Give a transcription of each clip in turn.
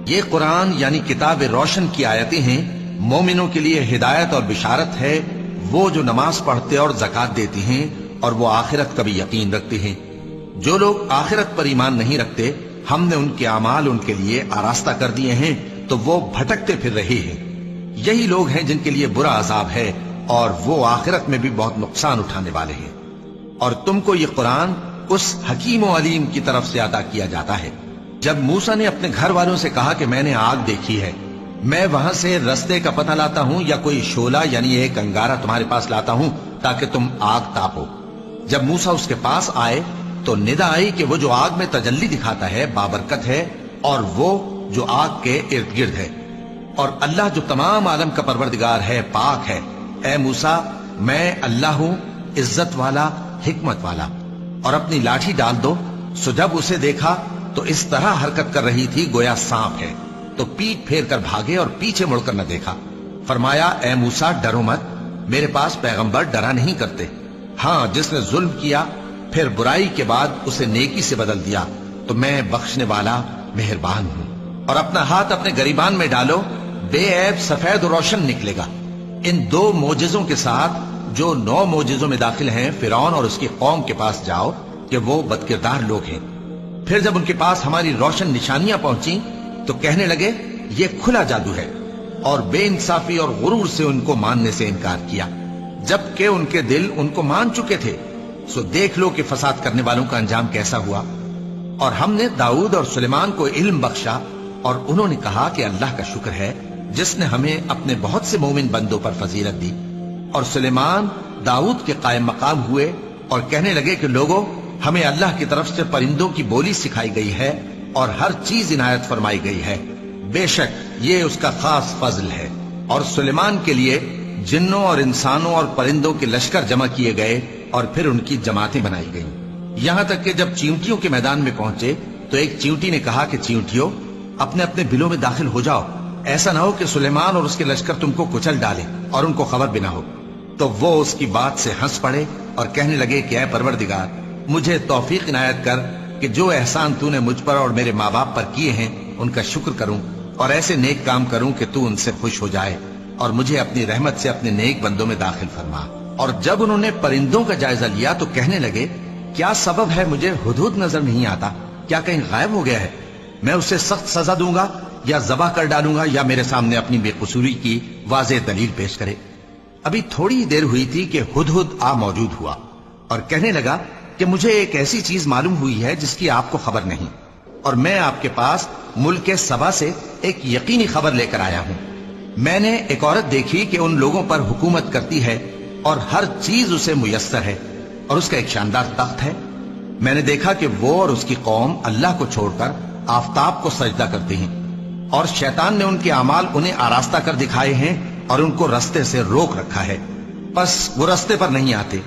یہ قرآن یعنی کتاب روشن کی آیتیں ہیں، مومنوں کے لیے ہدایت اور بشارت ہے، وہ جو نماز پڑھتے اور زکات دیتے ہیں اور وہ آخرت کا بھی یقین رکھتے ہیں۔ جو لوگ آخرت پر ایمان نہیں رکھتے، ہم نے ان کے اعمال ان کے لیے آراستہ کر دیے ہیں تو وہ بھٹکتے پھر رہے ہیں۔ یہی لوگ ہیں جن کے لیے برا عذاب ہے اور وہ آخرت میں بھی بہت نقصان اٹھانے والے ہیں۔ اور تم کو یہ قرآن اس حکیم و علیم کی طرف سے عطا کیا جاتا ہے۔ جب موسیٰ نے اپنے گھر والوں سے کہا کہ میں نے آگ دیکھی ہے، میں وہاں سے رستے کا پتہ لاتا ہوں یا کوئی شعلہ یعنی ایک انگارہ تمہارے پاس لاتا ہوں تاکہ تم آگ تاپو۔ جب موسیٰ اس کے پاس آئے تو ندا آئی کہ وہ جو آگ میں تجلی دکھاتا ہے بابرکت ہے، اور وہ جو آگ کے ارد گرد ہے، اور اللہ جو تمام عالم کا پروردگار ہے پاک ہے۔ اے موسیٰ، میں اللہ ہوں، عزت والا، حکمت والا، اور اپنی لاٹھی ڈال دو۔ سو جب اسے دیکھا تو اس طرح حرکت کر رہی تھی گویا سانپ ہے، تو پیٹ پھیر کر بھاگے اور پیچھے مڑ کر نہ دیکھا۔ فرمایا، اے موسیٰ ڈرو مت، میرے پاس پیغمبر ڈرا نہیں کرتے۔ ہاں، جس نے ظلم کیا پھر برائی کے بعد اسے نیکی سے بدل دیا تو میں بخشنے والا مہربان ہوں۔ اور اپنا ہاتھ اپنے گریبان میں ڈالو، بے عیب سفید و روشن نکلے گا۔ ان 2 معجزوں کے ساتھ جو 9 معجزوں میں داخل ہیں فرعون اور اس کی قوم کے پاس جاؤ کہ وہ بدکردار لوگ ہیں۔ پھر جب ان کے پاس ہماری روشن نشانیاں پہنچیں تو کہنے لگے یہ کھلا جادو ہے، اور بے انصافی اور غرور سے ان کو ماننے سے انکار کیا، جبکہ ان کے دل ان کو مان چکے تھے۔ سو دیکھ لو کہ فساد کرنے والوں کا انجام کیسا ہوا۔ اور ہم نے داؤد اور سلیمان کو علم بخشا، اور انہوں نے کہا کہ اللہ کا شکر ہے جس نے ہمیں اپنے بہت سے مومن بندوں پر فضیلت دی۔ اور سلیمان داؤد کے قائم مقام ہوئے اور کہنے لگے کہ لوگوں، ہمیں اللہ کی طرف سے پرندوں کی بولی سکھائی گئی ہے اور ہر چیز عنایت فرمائی گئی ہے، بے شک یہ اس کا خاص فضل ہے۔ اور سلیمان کے لیے جنوں اور انسانوں اور پرندوں کے لشکر جمع کیے گئے اور پھر ان کی جماعتیں بنائی گئیں، یہاں تک کہ جب چیونٹیوں کے میدان میں پہنچے تو ایک چیونٹی نے کہا کہ چیونٹیوں، اپنے اپنے بلوں میں داخل ہو جاؤ، ایسا نہ ہو کہ سلیمان اور اس کے لشکر تم کو کچل ڈالے اور ان کو خبر بھی نہ ہو۔ تو وہ اس کی بات سے ہنس پڑے اور کہنے لگے کہ اے پروردگار، مجھے توفیق عنایت کر کہ جو احسان تو نے مجھ پر اور میرے ماں باپ پر کیے ہیں ان کا شکر کروں اور ایسے نیک کام کروں کہ تو ان سے خوش ہو جائے، اور مجھے اپنی رحمت سے اپنے نیک بندوں میں داخل فرما۔ اور جب انہوں نے پرندوں کا جائزہ لیا تو کہنے لگے کیا سبب ہے مجھے ہدہد نظر نہیں آتا؟ کیا کہیں غائب ہو گیا ہے؟ میں اسے سخت سزا دوں گا یا ذبح کر ڈالوں گا یا میرے سامنے اپنی بے قصوری کی واضح دلیل پیش کرے۔ ابھی تھوڑی ہی دیر ہوئی تھی کہ ہدہد آ موجود ہوا اور کہنے لگا کہ مجھے ایک ایسی چیز معلوم ہوئی ہے جس کی آپ کو خبر نہیں، اور میں آپ کے پاس ملک سبا سے ایک یقینی خبر لے کر آیا ہوں۔ میں نے ایک عورت دیکھی کہ ان لوگوں پر حکومت کرتی ہے اور ہر چیز اسے میسر ہے، اور اس کا ایک شاندار تخت ہے۔ میں نے دیکھا کہ وہ اور اس کی قوم اللہ کو چھوڑ کر آفتاب کو سجدہ کرتے ہیں، اور شیطان نے ان کے اعمال انہیں آراستہ کر دکھائے ہیں اور ان کو رستے سے روک رکھا ہے، بس وہ رستے پر نہیں آتے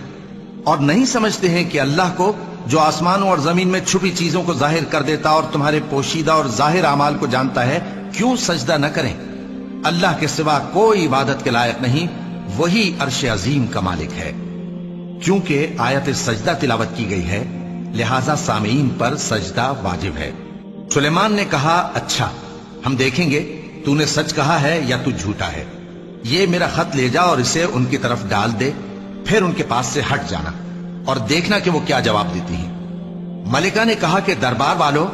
اور نہیں سمجھتے ہیں کہ اللہ کو جو آسمانوں اور زمین میں چھپی چیزوں کو ظاہر کر دیتا اور تمہارے پوشیدہ اور ظاہر اعمال کو جانتا ہے، کیوں سجدہ نہ کریں؟ اللہ کے سوا کوئی عبادت کے لائق نہیں، وہی عرش عظیم کا مالک ہے۔ کیونکہ آیت سجدہ تلاوت کی گئی ہے لہذا سامعین پر سجدہ واجب ہے۔ سلیمان نے کہا اچھا، ہم دیکھیں گے تو نے سچ کہا ہے یا تو جھوٹا ہے۔ یہ میرا خط لے جا اور اسے ان کی طرف ڈال دے، پھر ان کے پاس سے ہٹ جانا اور دیکھنا کہ وہ کیا جواب دیتی ہیں۔ ملکہ نے کہا کہ دربار والوں،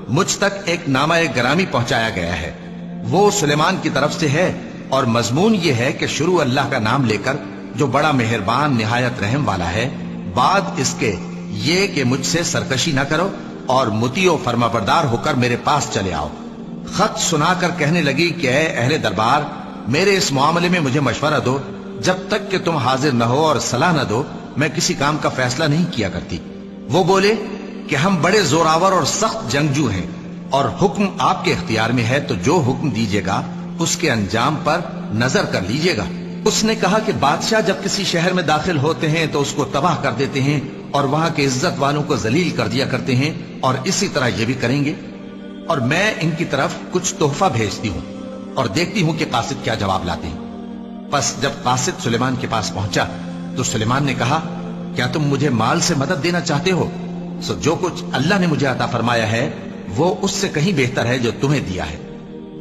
مجھ تک ایک نامہ گرامی پہنچایا گیا ہے، وہ سلیمان کی طرف سے ہے، اور مضمون یہ ہے کہ شروع اللہ کا نام لے کر جو بڑا مہربان نہایت رحم والا ہے، بعد اس کے یہ کہ مجھ سے سرکشی نہ کرو اور مطیع و فرما بردار ہو کر میرے پاس چلے آؤ۔ خط سنا کر کہنے لگی کہ اے اہل دربار، میرے اس معاملے میں مجھے مشورہ دو، جب تک کہ تم حاضر نہ ہو اور صلاح نہ دو میں کسی کام کا فیصلہ نہیں کیا کرتی۔ وہ بولے کہ ہم بڑے زوراور اور سخت جنگجو ہیں، اور حکم آپ کے اختیار میں ہے، تو جو حکم دیجیے گا اس کے انجام پر نظر کر لیجیے گا۔ اس نے کہا کہ بادشاہ جب کسی شہر میں داخل ہوتے ہیں تو اس کو تباہ کر دیتے ہیں اور وہاں کے عزت والوں کو ذلیل کر دیا کرتے ہیں، اور اسی طرح یہ بھی کریں گے۔ اور میں ان کی طرف کچھ تحفہ بھیجتی ہوں اور دیکھتی ہوں کہ قاصد کیا جواب لاتے ہیں۔ پس جب قاصد سلیمان کے پاس پہنچا تو سلیمان نے کہا کیا تم مجھے مال سے مدد دینا چاہتے ہو؟ سو جو کچھ اللہ نے مجھے عطا فرمایا ہے وہ اس سے کہیں بہتر ہے جو تمہیں دیا ہے۔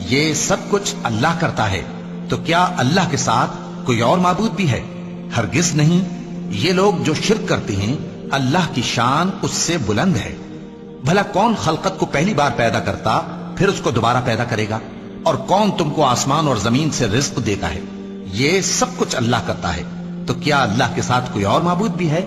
یہ سب کچھ اللہ کرتا ہے، تو کیا اللہ کے ساتھ کوئی اور معبود بھی ہے؟ ہرگز نہیں۔ یہ لوگ جو شرک کرتے ہیں اللہ کی شان اس سے بلند ہے۔ بھلا کون خلقت کو پہلی بار پیدا کرتا پھر اس کو دوبارہ پیدا کرے گا؟ اور کون تم کو آسمان اور زمین سے رزق دیتا ہے؟ یہ سب کچھ اللہ کرتا ہے، تو کیا اللہ کے ساتھ کوئی اور معبود بھی ہے؟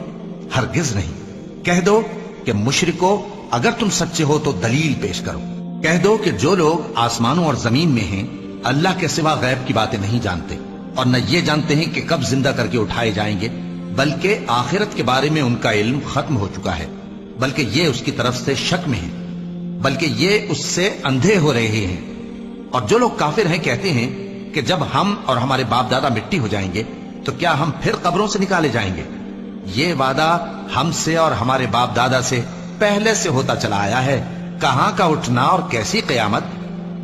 ہرگز نہیں۔ کہہ دو کہ مشرکو، اگر تم سچے ہو تو دلیل پیش کرو۔ کہہ دو کہ جو لوگ آسمانوں اور زمین میں ہیں اللہ کے سوا غیب کی باتیں نہیں جانتے، اور نہ یہ جانتے ہیں کہ کب زندہ کر کے اٹھائے جائیں گے، بلکہ آخرت کے بارے میں ان کا علم ختم ہو چکا ہے، بلکہ یہ اس کی طرف سے شک میں ہیں، بلکہ یہ اس سے اندھے ہو رہے ہیں۔ اور جو لوگ کافر ہیں کہتے ہیں کہ جب ہم اور ہمارے باپ دادا مٹی ہو جائیں گے تو کیا ہم پھر قبروں سے نکالے جائیں گے؟ یہ وعدہ ہم سے اور ہمارے باپ دادا سے پہلے سے ہوتا چلا آیا ہے، کہاں کا اٹھنا اور کیسی قیامت؟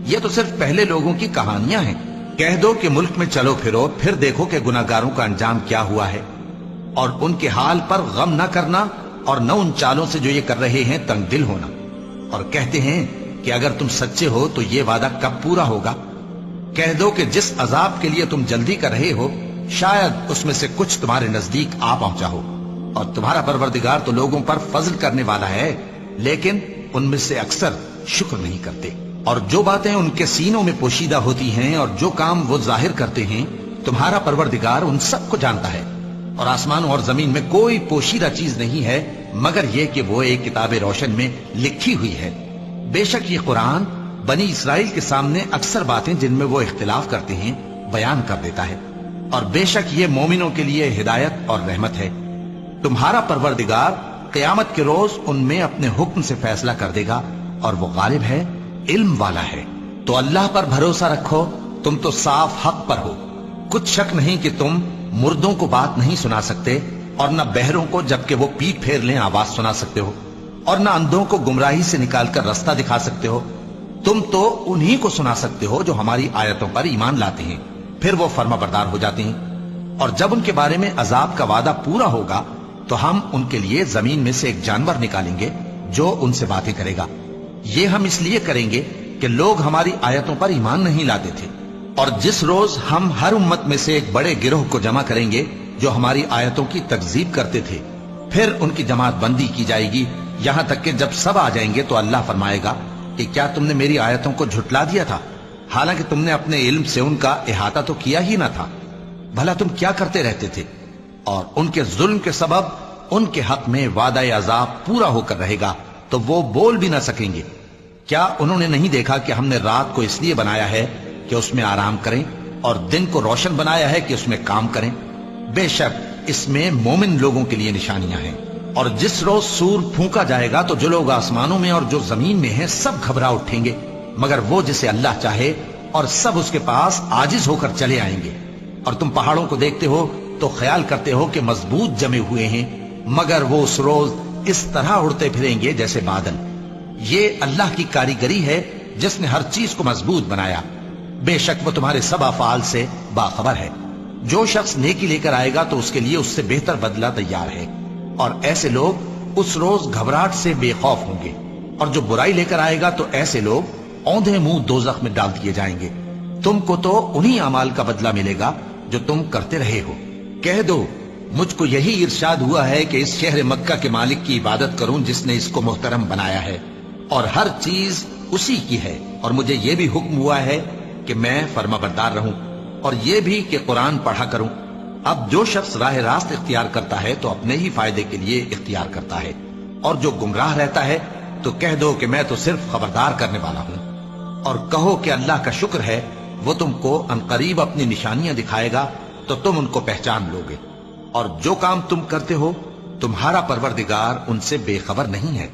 یہ تو صرف پہلے لوگوں کی کہانیاں ہیں۔ کہہ دو کہ ملک میں چلو پھرو، پھر دیکھو کہ گناہگاروں کا انجام کیا ہوا ہے، اور ان کے حال پر غم نہ کرنا، اور نہ ان چالوں سے جو یہ کر رہے ہیں تنگ دل ہونا۔ اور کہتے ہیں کہ اگر تم سچے ہو تو یہ وعدہ کب پورا ہوگا؟ کہہ دو کہ جس عذاب کے لیے تم جلدی کر رہے ہو شاید اس میں سے کچھ تمہارے نزدیک آ پہنچا ہو، اور تمہارا پروردگار تو لوگوں پر فضل کرنے والا ہے، لیکن ان میں سے اکثر شکر نہیں کرتے۔ اور جو باتیں ان کے سینوں میں پوشیدہ ہوتی ہیں اور جو کام وہ ظاہر کرتے ہیں تمہارا پروردگار ان سب کو جانتا ہے، اور آسمانوں اور زمین میں کوئی پوشیدہ چیز نہیں ہے مگر یہ کہ وہ ایک کتاب روشن میں لکھی ہوئی ہے۔ بے شک یہ قرآن بنی اسرائیل کے سامنے اکثر باتیں جن میں وہ اختلاف کرتے ہیں بیان کر دیتا ہے، اور بے شک یہ مومنوں کے لیے ہدایت اور رحمت ہے۔ تمہارا پروردگار قیامت کے روز ان میں اپنے حکم سے فیصلہ کر دے گا، اور وہ غالب ہے، علم والا ہے۔ تو اللہ پر بھروسہ رکھو، تم تو صاف حق پر ہو۔ کچھ شک نہیں کہ تم مردوں کو بات نہیں سنا سکتے، اور نہ بہروں کو جبکہ وہ پیٹ پھیر لیں آواز سنا سکتے ہو، اور نہ اندھوں کو گمراہی سے نکال کر رستہ دکھا سکتے ہو۔ تم تو انہی کو سنا سکتے ہو جو ہماری آیتوں پر ایمان لاتے ہیں، پھر وہ فرما بردار ہو جاتے ہیں۔ اور جب ان کے بارے میں عذاب کا وعدہ پورا ہوگا تو ہم ان کے لیے زمین میں سے ایک جانور نکالیں گے جو ان سے باتیں کرے گا۔ یہ ہم اس لیے کریں گے کہ لوگ ہماری آیتوں پر ایمان نہیں لاتے تھے۔ اور جس روز ہم ہر امت میں سے ایک بڑے گروہ کو جمع کریں گے جو ہماری آیتوں کی تکذیب کرتے تھے، پھر ان کی جماعت بندی کی جائے گی، یہاں تک کہ جب سب آ جائیں گے تو اللہ فرمائے گا کہ کیا تم نے میری آیتوں کو جھٹلا دیا تھا، حالانکہ تم نے اپنے علم سے ان کا احاطہ تو کیا ہی نہ تھا؟ بھلا تم کیا کرتے رہتے تھے؟ اور ان کے ظلم کے سبب ان کے حق میں وعدہ عذاب پورا ہو کر رہے گا تو وہ بول بھی نہ سکیں گے۔ کیا انہوں نے نہیں دیکھا کہ ہم نے رات کو اس لیے بنایا ہے کہ اس میں آرام کریں، اور دن کو روشن بنایا ہے کہ اس میں کام کریں؟ بے شک اس میں مومن لوگوں کے لیے نشانیاں ہیں۔ اور جس روز سور پھونکا جائے گا تو جو لوگ آسمانوں میں اور جو زمین میں ہیں سب گھبرا اٹھیں گے، مگر وہ جسے اللہ چاہے، اور سب اس کے پاس عاجز ہو کر چلے آئیں گے۔ اور تم پہاڑوں کو دیکھتے ہو تو خیال کرتے ہو کہ مضبوط جمے ہوئے ہیں، مگر وہ اس روز اس طرح اڑتے پھریں گے جیسے بادل۔ یہ اللہ کی کاریگری ہے جس نے ہر چیز کو مضبوط بنایا، بے شک وہ تمہارے سب افعال سے باخبر ہے۔ جو شخص نیکی لے کر آئے گا تو اس کے لیے اس سے بہتر بدلہ تیار ہے، اور ایسے لوگ اس روز گھبراہٹ سے بے خوف ہوں گے۔ اور جو برائی لے کر آئے گا تو ایسے لوگ اوندھے منہ دوزخ میں ڈال دیے جائیں گے۔ تم کو تو انہی اعمال کا بدلہ ملے گا جو تم کرتے رہے ہو۔ کہہ دو مجھ کو یہی ارشاد ہوا ہے کہ اس شہر مکہ کے مالک کی عبادت کروں جس نے اس کو محترم بنایا ہے، اور ہر چیز اسی کی ہے، اور مجھے یہ بھی حکم ہوا ہے کہ میں فرما بردار رہوں، اور یہ بھی کہ قرآن پڑھا کروں۔ اب جو شخص راہ راست اختیار کرتا ہے تو اپنے ہی فائدے کے لیے اختیار کرتا ہے، اور جو گمراہ رہتا ہے تو کہہ دو کہ میں تو صرف خبردار کرنے والا ہوں۔ اور کہو کہ اللہ کا شکر ہے، وہ تم کو عنقریب اپنی نشانیاں دکھائے گا تو تم ان کو پہچان لو گے، اور جو کام تم کرتے ہو تمہارا پروردگار ان سے بے خبر نہیں ہے۔